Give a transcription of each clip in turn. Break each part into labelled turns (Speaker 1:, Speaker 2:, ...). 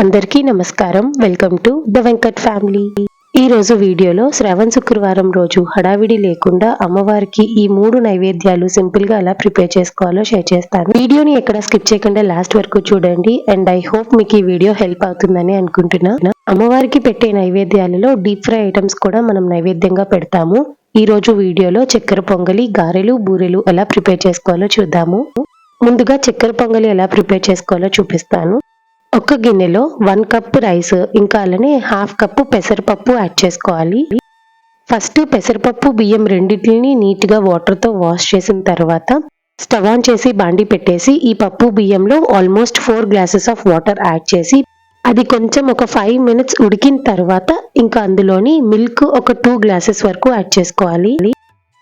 Speaker 1: అందరికీ నమస్కారం. Welcome to the Venkat family. ఈ రోజు వీడియోలో శ్రావణ శుక్రవారం రోజు హడావిడి లేకుండా అమ్మవారికి ఈ 3 నైవేద్యాలు సింపుల్ గా ఎలా ప్రిపేర్ చేసుకోవాలో షేర్ చేస్తాను. వీడియోని ఎక్కడ స్కిప్ చేయకుండా లాస్ట్ వరకు చూడండి. అండ్ ఐ హోప్ మీకు ఈ వీడియో హెల్ప్ అవుతుందని అనుకుంటున్నా. అమ్మవారికి పెట్టే నైవేద్యాలలో డీప్ ఫ్రై ఐటమ్స్ కూడా మనం నైవేద్యంగా పెడతాము. ఈ రోజు వీడియోలో చక్కెర పొంగలి, గారెలు, బూరెలు ఎలా ప్రిపేర్ చేసుకోవాలో చూద్దాము. ముందుగా చక్కెర పొంగలి ఎలా ప్రిపేర్ చేసుకోవాలో చూపిస్తాను. ఒక గిన్నెలో 1 కప్ రైస్ ఇంకా అలానే హాఫ్ కప్ పెసరపప్పు యాడ్ చేసుకోవాలి. ఫస్ట్ పెసరపప్పు బియ్యం రెండింటిని నీట్ గా వాటర్ తో వాష్ చేసిన తర్వాత స్టవ్ ఆన్ చేసి బాండి పెట్టేసి ఈ పప్పు బియ్యంలో almost 4 glasses of water add చేసి అది కొంచెం ఒక 5 మినిట్స్ ఉడికిన తర్వాత ఇంకా అందులోని మిల్క్ ఒక 2 గ్లాసెస్ వరకు యాడ్ చేసుకోవాలి.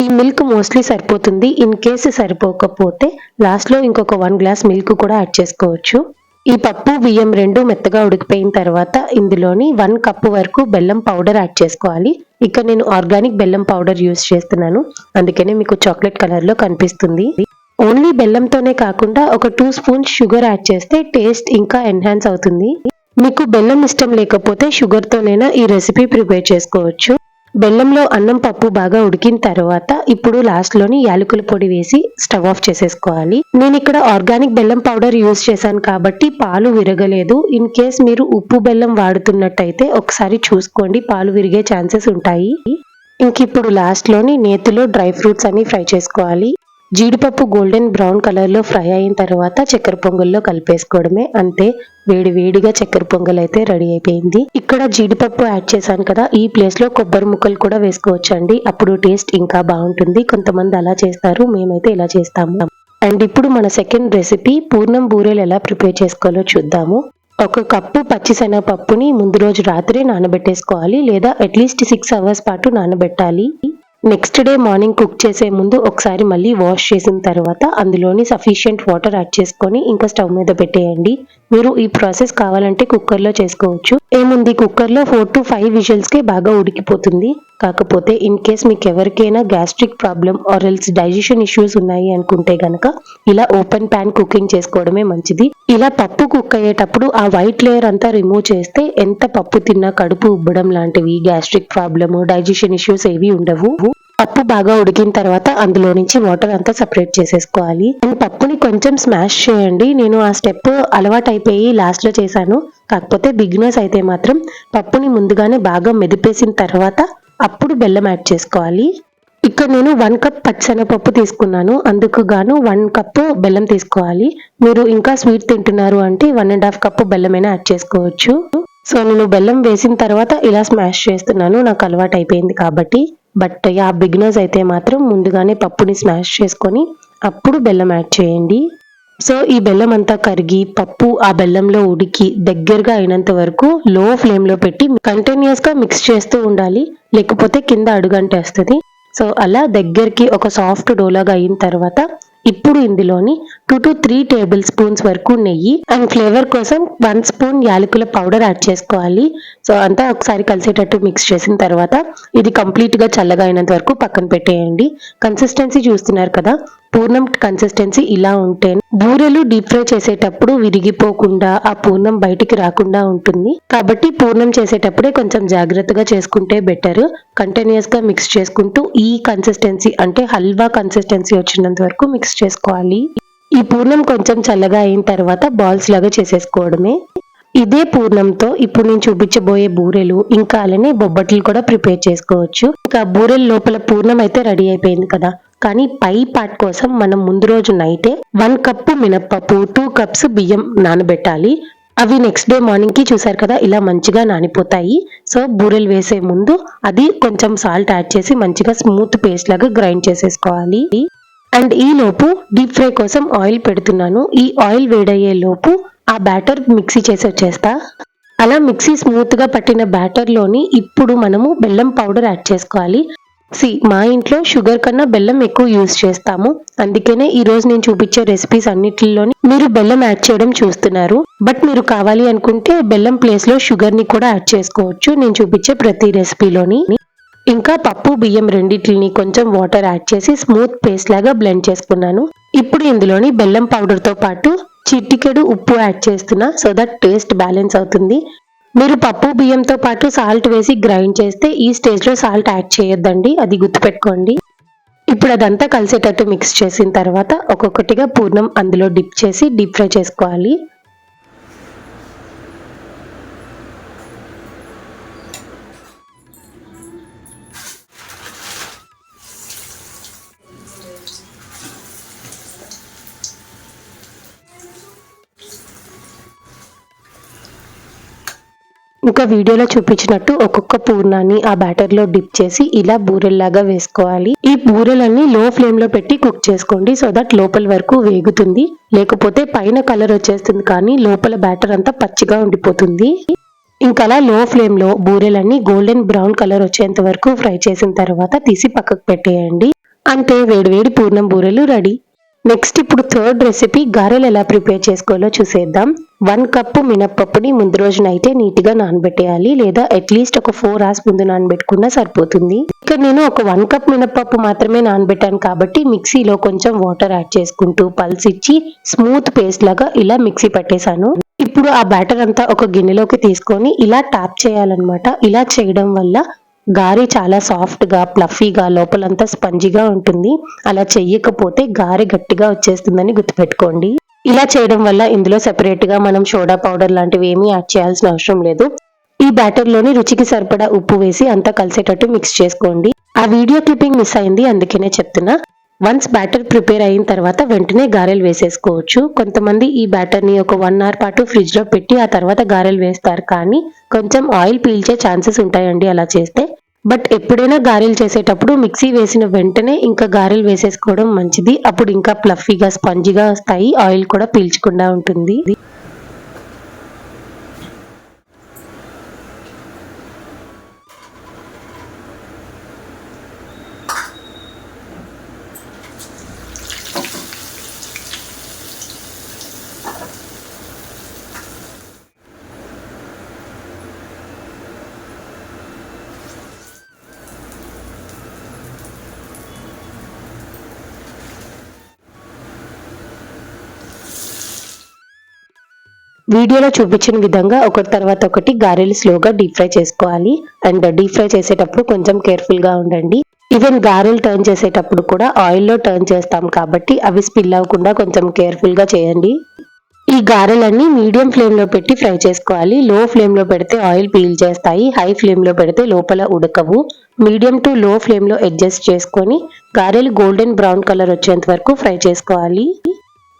Speaker 1: ఈ మిల్క్ మోస్ట్లీ సరిపోతుంది. ఇన్ కేసు సరిపోకపోతే లాస్ట్ లో ఇంకొక 1 గ్లాస్ మిల్క్ కూడా యాడ్ చేసుకోవచ్చు. ఈ పప్పు బియ్యం రెండు మెత్తగా ఉడికిపోయిన తర్వాత ఇందులోని 1 కప్ వరకు బెల్లం పౌడర్ యాడ్ చేసుకోవాలి. ఇక్కడ నేను ఆర్గానిక్ బెల్లం పౌడర్ యూస్ చేస్తున్నాను, అందుకనే మీకు చాక్లెట్ కలర్ లో కనిపిస్తుంది. ఓన్లీ బెల్లంతోనే కాకుండా ఒక 2 స్పూన్స్ షుగర్ యాడ్ చేస్తే టేస్ట్ ఇంకా ఎన్హాన్స్ అవుతుంది. మీకు బెల్లం ఇష్టం లేకపోతే షుగర్ తోనైనా ఈ రెసిపీ ప్రిపేర్ చేసుకోవచ్చు. బెల్లంలో అన్నం పప్పు బాగా ఉడికిన తర్వాత ఇప్పుడు లాస్ట్ లోని యాలకుల పొడి వేసి స్టవ్ ఆఫ్ చేసేసుకోవాలి. నేను ఇక్కడ ఆర్గానిక్ బెల్లం పౌడర్ యూస్ చేశాను కాబట్టి పాలు విరగలేదు. ఇన్ కేస్ మీరు ఉప్పు బెల్లం వాడుతున్నట్టయితే ఒకసారి చూసుకోండి, పాలు విరిగే ఛాన్సెస్ ఉంటాయి. ఇంక ఇప్పుడు లాస్ట్ లోని నేతిలో డ్రై ఫ్రూట్స్ అన్ని ఫ్రై చేసుకోవాలి. జీడిపప్పు గోల్డెన్ బ్రౌన్ కలర్ లో ఫ్రై అయిన తర్వాత చక్కెర పొంగల్లో కలిపేసుకోవడమే. అంతే, వేడి వేడిగా చక్కెర పొంగల్ అయితే రెడీ అయిపోయింది. ఇక్కడ జీడిపప్పు యాడ్ చేశాను కదా, ఈ ప్లేస్ లో కొబ్బరి ముక్కలు కూడా వేసుకోవచ్చండి, అప్పుడు టేస్ట్ ఇంకా బాగుంటుంది. కొంతమంది అలా చేస్తారు, మేమైతే ఇలా చేస్తాము. అండ్ ఇప్పుడు మన సెకండ్ రెసిపీ పూర్ణం బూరెలు ఎలా ప్రిపేర్ చేసుకోవాలో చూద్దాము. 1 కప్పు పచ్చిశనగపప్పుని ముందు రోజు రాత్రి నానబెట్టేసుకోవాలి, లేదా అట్లీస్ట్ 6 అవర్స్ పాటు నానబెట్టాలి. నెక్స్ట్ డే మార్నింగ్ కుక్ చేసే ముందు ఒకసారి మళ్ళీ వాష్ చేసిన తర్వాత అందులోని సఫిషియంట్ వాటర్ యాడ్ చేసుకొని ఇంకా స్టవ్ మీద పెట్టేయండి. మీరు ఈ ప్రాసెస్ కావాలంటే కుక్కర్ లో చేసుకోవచ్చు. ఏముంది, కుక్కర్ లో 4 to 5 విజిల్స్ కి బాగా ఉడికిపోతుంది. కాకపోతే ఇన్ కేస్ మీకు ఎవరికైనా gastric problem or else digestion issues ఉన్నాయి అనుకుంటే గనక ఇలా ఓపెన్ ప్యాన్ కుకింగ్ చేసుకోవడమే మంచిది. ఇలా పప్పు కుక్ అయ్యేటప్పుడు ఆ వైట్ లేయర్ అంతా రిమూవ్ చేస్తే ఎంత పప్పు తిన్నా కడుపు ఉబ్బడం లాంటివి, గ్యాస్ట్రిక్ ప్రాబ్లమ్, డైజెషన్ ఇష్యూస్ ఏవి ఉండవు. పప్పు బాగా ఉడికిన తర్వాత అందులో నుంచి వాటర్ అంతా సెపరేట్ చేసేసుకోవాలి. అండ్ పప్పుని కొంచెం స్మాష్ చేయండి. నేను ఆ స్టెప్ అలవాటు అయిపోయి లాస్ట్ లో చేశాను. కాకపోతే బిగినర్స్ అయితే మాత్రం పప్పుని ముందుగానే బాగా మెదిపేసిన తర్వాత అప్పుడు బెల్లం యాడ్ చేసుకోవాలి. ఇక్కడ నేను 1 కప్ పచ్చిశనగపప్పు తీసుకున్నాను, అందుకు గాను 1 కప్ బెల్లం తీసుకోవాలి. మీరు ఇంకా స్వీట్ తింటున్నారు అంటే 1.5 కప్ బెల్లమైనా యాడ్ చేసుకోవచ్చు. సో నేను బెల్లం వేసిన తర్వాత ఇలా స్మాష్ చేస్తున్నాను, నాకు అలవాటు అయిపోయింది కాబట్టి. బట్ బిగినర్స్ అయితే మాత్రం ముందుగానే పప్పుని స్మాష్ చేసుకొని అప్పుడు బెల్లం యాడ్ చేయండి. సో ఈ బెల్లం అంతా కరిగి పప్పు ఆ బెల్లంలో ఉడికి దగ్గరగా అయినంత వరకు లో ఫ్లేమ్ లో పెట్టి కంటిన్యూస్ గా మిక్స్ చేస్తూ ఉండాలి, లేకపోతే కింద అడుగంటేస్తుంది. సో అలా దగ్గరికి ఒక సాఫ్ట్ డోలాగా అయిన తర్వాత ఇప్పుడు ఇందులోని 2 to 3 టేబుల్ స్పూన్స్ వరకు నెయ్యి అండ్ ఫ్లేవర్ కోసం 1 స్పూన్ యాలకుల పౌడర్ యాడ్ చేసుకోవాలి. సో అంతా ఒకసారి కలిసేటట్టు మిక్స్ చేసిన తర్వాత ఇది కంప్లీట్ గా చల్లగా అయినంత వరకు పక్కన పెట్టేయండి. కన్సిస్టెన్సీ చూస్తున్నారు కదా, పూర్ణం కన్సిస్టెన్సీ ఇలా ఉంటే బూరెలు డీప్ ఫ్రై చేసేటప్పుడు విరిగిపోకుండా ఆ పూర్ణం బయటికి రాకుండా ఉంటుంది. కాబట్టి పూర్ణం చేసేటప్పుడే కొంచెం జాగ్రత్తగా చేసుకుంటే బెటర్. కంటిన్యూస్ గా మిక్స్ చేసుకుంటూ ఈ కన్సిస్టెన్సీ అంటే హల్వా కన్సిస్టెన్సీ వచ్చినంత వరకు మిక్స్ చేసుకోవాలి. ఈ పూర్ణం కొంచెం చల్లగా అయిన తర్వాత బాల్స్ లాగా చేసేసుకోవడమే. ఇదే పూర్ణంతో ఇప్పుడు నేను చూపించబోయే బూరెలు ఇంకా అలానే బొబ్బట్లు కూడా ప్రిపేర్ చేసుకోవచ్చు. ఇంకా బూరెల లోపల పూర్ణం అయితే రెడీ అయిపోయింది కదా, కానీ పై పార్ట్ కోసం మనం ముందు రోజు నైటే 1 కప్పు మినప్పప్పు, 2 కప్స్ బియ్యం నానబెట్టాలి. అవి నెక్స్ట్ డే మార్నింగ్ కి చూసారు కదా ఇలా మంచిగా నానిపోతాయి. సో బూరెలు వేసే ముందు అది కొంచెం సాల్ట్ యాడ్ చేసి మంచిగా స్మూత్ పేస్ట్ లాగా గ్రైండ్ చేసేసుకోవాలి. అండ్ ఈ లోపు డీప్ ఫ్రై కోసం ఆయిల్ పెడుతున్నాను. ఈ ఆయిల్ వేడయ్యే లోపు ఆ బ్యాటర్ మిక్సీ చేసి వచ్చేస్తా. అలా మిక్సీ స్మూత్ గా పట్టిన బ్యాటర్ లోని ఇప్పుడు మనము బెల్లం పౌడర్ యాడ్ చేసుకోవాలి. మా ఇంట్లో షుగర్ కన్నా బెల్లం ఎక్కువ యూజ్ చేస్తాము, అందుకనే ఈ రోజు నేను చూపించే రెసిపీస్ అన్నిటిలోని మీరు బెల్లం యాడ్ చేయడం చూస్తున్నారు. బట్ మీరు కావాలి అనుకుంటే బెల్లం ప్లేస్ లో షుగర్ ని కూడా యాడ్ చేసుకోవచ్చు నేను చూపించే ప్రతి రెసిపీలోని. ఇంకా పప్పు బియ్యం రెండింటిని కొంచెం వాటర్ యాడ్ చేసి స్మూత్ పేస్ట్ లాగా బ్లెండ్ చేసుకున్నాను. ఇప్పుడు ఇందులోని బెల్లం పౌడర్ తో పాటు చిటికెడు ఉప్పు యాడ్ చేస్తున్నా సో దట్ టేస్ట్ బ్యాలెన్స్ అవుతుంది. మీరు పప్పు బియ్యంతో పాటు సాల్ట్ వేసి గ్రైండ్ చేస్తే ఈ స్టేజ్లో సాల్ట్ యాడ్ చేయొద్దండి, అది గుర్తుపెట్టుకోండి. ఇప్పుడు అదంతా కలిసేటట్టు మిక్స్ చేసిన తర్వాత ఒక్కొక్కటిగా పూర్ణం అందులో డిప్ చేసి డీప్ ఫ్రై చేసుకోవాలి. ఇంకా వీడియోలో చూపించినట్టు ఒక్కొక్క పూర్ణాన్ని ఆ బ్యాటర్ లో డిప్ చేసి ఇలా బూరెల్లాగా వేసుకోవాలి. ఈ బూరెలన్నీ లో ఫ్లేమ్ లో పెట్టి కుక్ చేసుకోండి సో దట్ లోపల వరకు వేగుతుంది, లేకపోతే పైన కలర్ వచ్చేస్తుంది కానీ లోపల బ్యాటర్ అంతా పచ్చిగా ఉండిపోతుంది. ఇంకా లో ఫ్లేమ్ లో బూరెలన్నీ గోల్డెన్ బ్రౌన్ కలర్ వచ్చేంత వరకు ఫ్రై చేసిన తర్వాత తీసి పక్కకు పెట్టేయండి. అంటే వేడివేడి పూర్ణం బూరెలు రెడీ. నెక్స్ట్ ఇప్పుడు థర్డ్ రెసిపీ గారెలు ఎలా ప్రిపేర్ చేసుకోవాలో చూసేద్దాం. 1 కప్పు మినప్పప్పుని ముందు రోజు నైటే నీట్గా నానబెట్టేయాలి, లేదా అట్లీస్ట్ ఒక 4 hours ముందు నానబెట్టుకున్నా సరిపోతుంది. ఇక్కడ నేను ఒక 1 కప్ మినప్పప్పు మాత్రమే నానబెట్టాను కాబట్టి మిక్సీలో కొంచెం వాటర్ యాడ్ చేసుకుంటూ పల్స్ ఇచ్చి స్మూత్ పేస్ట్ లాగా ఇలా మిక్సీ పట్టేశాను. ఇప్పుడు ఆ బ్యాటర్ అంతా ఒక గిన్నెలోకి తీసుకొని ఇలా ట్యాప్ చేయాలన్నమాట. ఇలా చేయడం వల్ల గారె చాలా సాఫ్ట్ గా ప్లఫీగా లోపలంతా స్పంజిగా ఉంటుంది. అలా చెయ్యకపోతే గారె గట్టిగా వచ్చేస్తుందని గుర్తుపెట్టుకోండి. ఇలా చేయడం వల్ల ఇందులో సెపరేట్ గా మనం సోడా పౌడర్ లాంటివి ఏమీ యాడ్ చేయాల్సిన అవసరం లేదు. ఈ బ్యాటర్ లోని రుచికి సరిపడా ఉప్పు వేసి అంతా కలిసేటట్టు మిక్స్ చేసుకోండి. ఆ వీడియో క్లిప్పింగ్ మిస్ అయింది, అందుకనే చెప్తున్నా. వన్స్ బ్యాటర్ ప్రిపేర్ అయిన తర్వాత వెంటనే గారెలు వేసేసుకోవచ్చు. కొంతమంది ఈ బ్యాటర్ ని ఒక 1 hour పాటు ఫ్రిడ్జ్ లో పెట్టి ఆ తర్వాత గారెలు వేస్తారు, కానీ కొంచెం ఆయిల్ పీల్చే ఛాన్సెస్ ఉంటాయండి అలా చేస్తే. బట్ ఎప్పుడైనా గారెలు చేసేటప్పుడు మిక్సీ వేసిన వెంటనే ఇంకా గారెలు వేసేసుకోవడం మంచిది. అప్పుడు ఇంకా ప్లఫీగా స్పంజిగా వస్తాయి, ఆయిల్ కూడా పీల్చకుండా ఉంటుంది. వీడియోలో చూపించిన విధంగా ఒకటి తర్వాత ఒకటి గారెలు స్లోగా డీప్ ఫ్రై చేసుకోవాలి. అండ్ డీప్ ఫ్రై చేసేటప్పుడు కొంచెం కేర్ఫుల్ గా ఉండండి. ఈవెన్ గారెలు టర్న్ చేసేటప్పుడు కూడా ఆయిల్లో టర్న్ చేస్తాం కాబట్టి అవి స్పిల్ అవ్వకుండా కొంచెం కేర్ఫుల్ గా చేయండి. ఈ గారెలన్నీ మీడియం ఫ్లేమ్ లో పెట్టి ఫ్రై చేసుకోవాలి. లో ఫ్లేమ్ లో పెడితే ఆయిల్ పీల్ చేస్తాయి, హై ఫ్లేమ్ లో పెడితే లోపల ఉడకవు. మీడియం టు లో ఫ్లేమ్ లో అడ్జస్ట్ చేసుకొని గారెలు గోల్డెన్ బ్రౌన్ కలర్ వచ్చేంత వరకు ఫ్రై చేసుకోవాలి.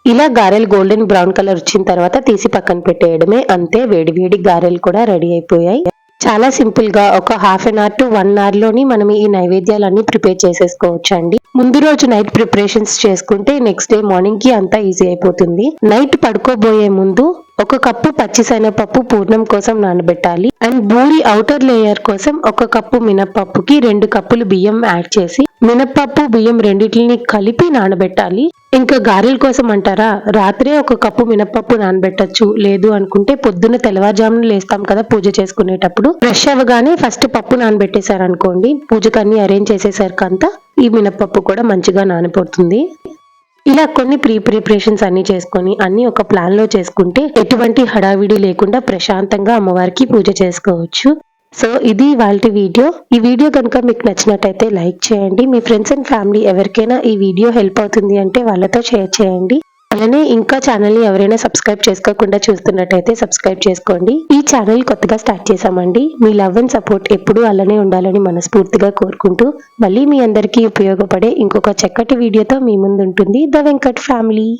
Speaker 1: ఇలా గారెలు గోల్డెన్ బ్రౌన్ కలర్ వచ్చిన తర్వాత తీసి పక్కన పెట్టేయడమే, అంతే. వేడి వేడి గారెలు కూడా రెడీ అయిపోయాయి. చాలా సింపుల్ గా ఒక 1/2 hour to 1 hour లోని మనం ఈ నైవేద్యాలన్నీ ప్రిపేర్ చేసేసుకోవచ్చు అండి. ముందు రోజు నైట్ ప్రిపరేషన్స్ చేసుకుంటే నెక్స్ట్ డే మార్నింగ్ కి అంతా ఈజీ అయిపోతుంది. నైట్ పడుకోబోయే ముందు 1 కప్పు పచ్చిశనగపప్పు పూర్ణం కోసం నానబెట్టాలి. అండ్ బూరి ఔటర్ లేయర్ కోసం 1 కప్పు మినప్పప్పుకి 2 కప్పులు బియ్యం యాడ్ చేసి మినప్పప్పు బియ్యం రెండింటిని కలిపి నానబెట్టాలి. ఇంకా గారెల కోసం అంటారా, రాత్రే 1 కప్పు మినప్పప్పు నానబెట్టచ్చు. లేదు అనుకుంటే పొద్దున్న తెల్లవారుజామున లేస్తాం కదా పూజ చేసుకునేటప్పుడు, ఫ్రెష్ అవ్వగానే ఫస్ట్ పప్పు నానబెట్టేశారనుకోండి, పూజకు అన్ని అరేంజ్ చేసేసరికంతా ఈ మినప్పప్పు కూడా మంచిగా నానిపోతుంది. ఇలా కొన్ని ప్రిపరేషన్స్ అన్ని చేసుకొని అన్ని ఒక ప్లాన్ లో చేసుకుంటే ఎటువంటి హడావిడి లేకుండా ప్రశాంతంగా అమ్మవారికి పూజ చేసుకోవచ్చు. సో ఇది ఇవాల్టి వీడియో. ఈ వీడియో కనుక మీకు నచ్చినట్టయితే లైక్ చేయండి. మీ ఫ్రెండ్స్ అండ్ ఫ్యామిలీ ఎవరికైనా ఈ వీడియో హెల్ప్ అవుతుంది అంటే వాళ్ళతో షేర్ చేయండి. అలానే ఇంకా ఛానల్ ని ఎవరైనా సబ్స్క్రైబ్ చేసుకోకుండా చూస్తున్నట్టయితే సబ్స్క్రైబ్ చేసుకోండి. ఈ ఛానల్ కొత్తగా స్టార్ట్ చేశామండి. మీ లవ్ అండ్ సపోర్ట్ ఎప్పుడూ అలానే ఉండాలని మనస్ఫూర్తిగా కోరుకుంటూ మళ్ళీ మీ అందరికీ ఉపయోగపడే ఇంకొక చక్కటి వీడియోతో మీ ముందు ఉంటుంది ద వెంకట్ ఫ్యామిలీ.